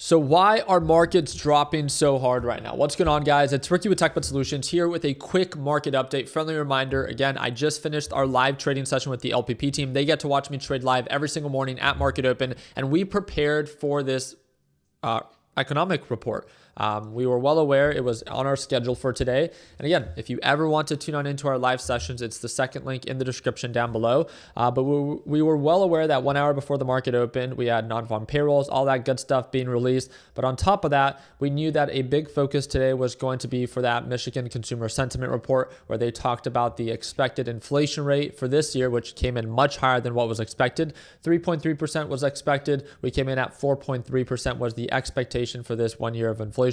So why are markets dropping so hard right now? What's going on, guys? It's Ricky with TechBud Solutions here with a quick market update. Friendly reminder, again, I just finished our live trading session with the LPP team. They get to watch me trade live every single morning at market open, and we prepared for this economic report. We were well aware it was on our schedule for today. And again, if you ever want to tune on into our live sessions, it's the second link in the description down below. But we were well aware that 1 hour before the market opened, we had non-farm payrolls, all that good stuff being released. But on top of that, we knew that a big focus today was going to be for that Michigan Consumer Sentiment Report, where they talked about the expected inflation rate for this year, which came in much higher than what was expected. 3.3% was expected. We came in at 4.3% was the expectation for this 1 year of inflation.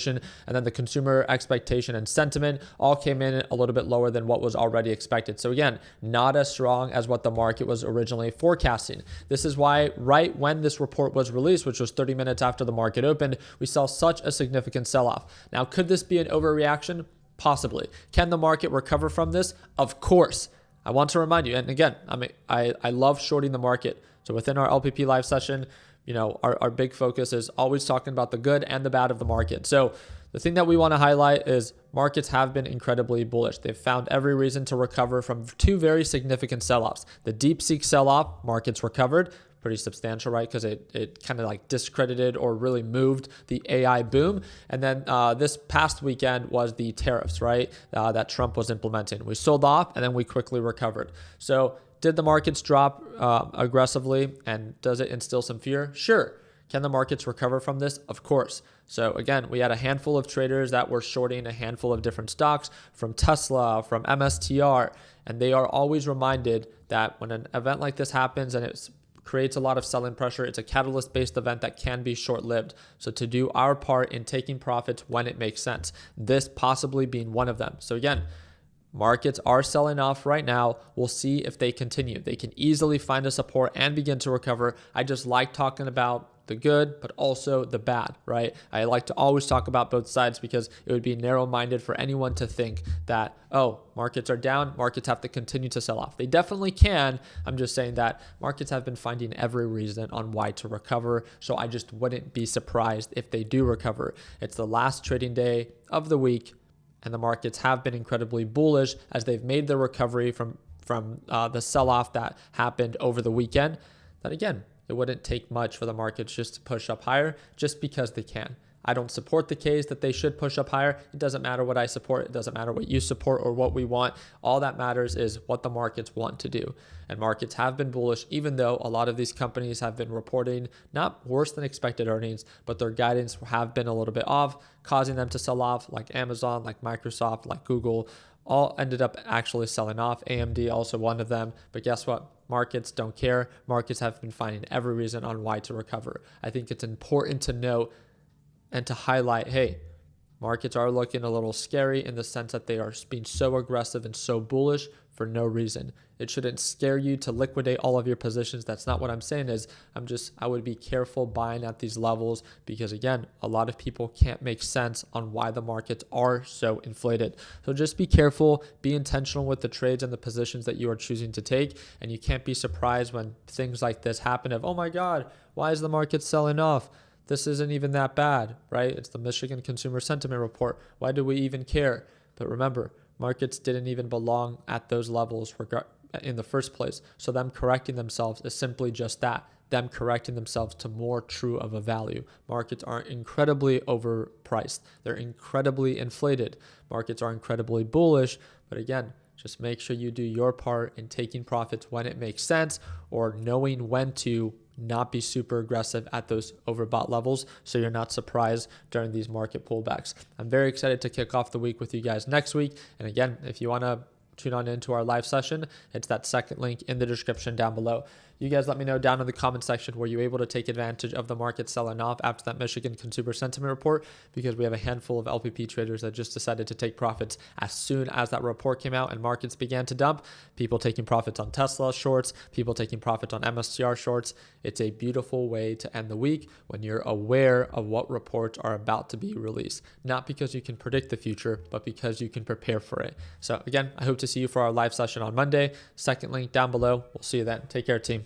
And then the consumer expectation and sentiment all came in a little bit lower than what was already expected. So again, not as strong as what the market was originally forecasting. This is why right when this report was released, which was 30 minutes after the market opened, we saw such a significant sell-off. Now, could this be an overreaction? Possibly. Can the market recover from this? Of course. I want to remind you, and again, I love shorting the market. So within our LPP live session, our big focus is always talking about the good and the bad of the market. So the thing that we want to highlight is markets have been incredibly bullish. They've found every reason to recover from two very significant sell-offs. The DeepSeek sell-off, markets recovered, pretty substantial, right? Because it kind of like discredited or really moved the AI boom. And then this past weekend was the tariffs, right? That Trump was implementing. We sold off and then we quickly recovered. So did the markets drop aggressively, and does it instill some fear? Sure. Can the markets recover from this? Of course. So again, we had a handful of traders that were shorting a handful of different stocks from Tesla, from MSTR, and they are always reminded that when an event like this happens and it creates a lot of selling pressure, it's a catalyst-based event that can be short-lived. So to do our part in taking profits when it makes sense, this possibly being one of them. So again, markets are selling off right now. We'll see if they continue. They can easily find a support and begin to recover. I just like talking about the good, but also the bad, right? I like to always talk about both sides because it would be narrow-minded for anyone to think that, oh, markets are down, markets have to continue to sell off. They definitely can. I'm just saying that markets have been finding every reason on why to recover. So I just wouldn't be surprised if they do recover. It's the last trading day of the week, and the markets have been incredibly bullish as they've made the recovery from the sell-off that happened over the weekend. That again, it wouldn't take much for the markets just to push up higher just because they can. I don't support the case that they should push up higher. It doesn't matter what I support. It doesn't matter what you support or what we want. All that matters is what the markets want to do. And markets have been bullish, even though a lot of these companies have been reporting not worse than expected earnings, but their guidance have been a little bit off, causing them to sell off, like Amazon, like Microsoft, like Google, all ended up actually selling off. AMD also one of them. But guess what? Markets don't care. Markets have been finding every reason on why to recover. I think it's important to note and to highlight, hey, markets are looking a little scary in the sense that they are being so aggressive and so bullish for no reason. It shouldn't scare you to liquidate all of your positions. That's not what I'm saying. I would be careful buying at these levels because again, a lot of people can't make sense on why the markets are so inflated. So just be careful, be intentional with the trades and the positions that you are choosing to take. And you can't be surprised when things like this happen of, oh my God, why is the market selling off? This isn't even that bad, right? It's the Michigan Consumer Sentiment Report. Why do we even care? But remember, markets didn't even belong at those levels in the first place. So them correcting themselves is simply just that, them correcting themselves to more true of a value. Markets are incredibly overpriced. They're incredibly inflated. Markets are incredibly bullish. But again, just make sure you do your part in taking profits when it makes sense or knowing when to not be super aggressive at those overbought levels so you're not surprised during these market pullbacks. I'm very excited to kick off the week with you guys next week. And again, if you want to tune on into our live session, it's that second link in the description down below. You guys let me know down in the comment section, were you able to take advantage of the market selling off after that Michigan Consumer Sentiment Report? Because we have a handful of LPP traders that just decided to take profits as soon as that report came out and markets began to dump. People taking profits on Tesla shorts, people taking profits on MSTR shorts. It's a beautiful way to end the week when you're aware of what reports are about to be released. Not because you can predict the future, but because you can prepare for it. So again, I hope to see you for our live session on Monday. Second link down below. We'll see you then. Take care, team.